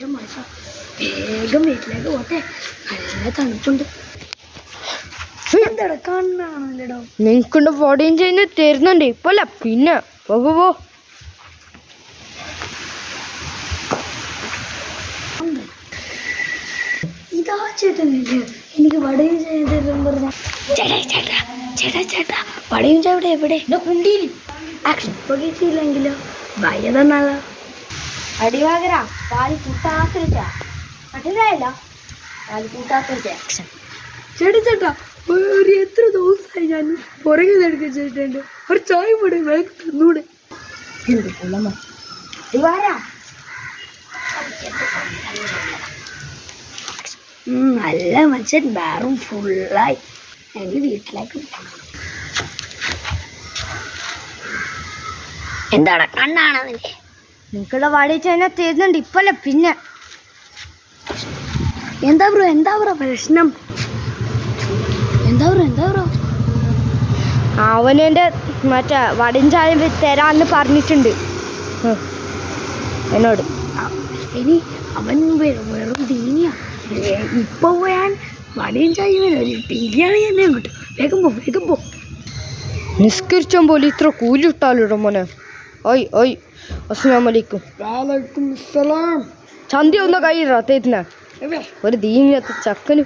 എൻ്റെ മഴ വേഗം വീട്ടിലേക്ക് പോട്ടെ, നല്ല തണുപ്പുണ്ട്. എന്തെടുക്കാണല്ലോ നിങ്ങൾക്കുണ്ട് ബോഡിയും ചെയ്യുന്ന തരുന്നുണ്ട് ഇപ്പല്ല പിന്നെ പോ. ഇതാ ചേട്ടനില്ലേ എനിക്ക് വടയും ചെയ്തെല്ലാം പറഞ്ഞ ചേട്ടാ ചേട്ടാ ചേട്ടാ ചേട്ടാ വടയും ചവിടെ എവിടെ കുണ്ടിയിൽ ആക്ഷൻ ഇപ്പൊ കിട്ടിയില്ലെങ്കിലോ ഭയ തന്നാലോ അടിവാകര പാല് കൂട്ടാക്കരുച്ച മനസ്സിലായില്ല, പാല് കൂട്ടാക്കരുച്ച ആക്ഷൻ. ചേട്ടാ ചേട്ടാ ഒരു എത്ര ദിവസമായി ഞാൻ പുറകെ നടക്കാൻ ചേട്ടൻ്റെ ഒരു ചായ കൂടെ വേഗം തന്നൂടെ. നല്ല മനുഷ്യൻ ബാറും ഫുള്ളായി. എനിക്ക് വീട്ടിലേക്ക് എന്താണ് കണ്ണാണ് അതിൻ്റെ നിങ്ങൾക്കുള്ള വാടിച്ച് തന്നെ തരുന്നുണ്ട് ഇപ്പല്ല പിന്നെ. എന്താ ബ്രോ പ്രശ്നം? എന്താ ബ്രോ അവനെൻ്റെ മറ്റേ വടയും ചായ തരാന്ന് പറഞ്ഞിട്ടുണ്ട് എന്നോട്. ഇനി അവൻ വെറും ദീനിയാ. ഇപ്പൊ പോയാൽ വടയും ചായ ഒരു ബിരിയാണി തന്നെ കിട്ടും. വേഗം പോ. നിസ്കരിച്ചാൽ പോലും ഇത്ര കൂലി ഇട്ടാലോ മോനെ. ഓയ് അസ്സലാമു അലൈക്കും. വലൈക്കും സലാം. ചന്തി ഒന്ന കൈ റത്തേത്തിന് ഒരു ദീനിയത്ത് ചക്കന്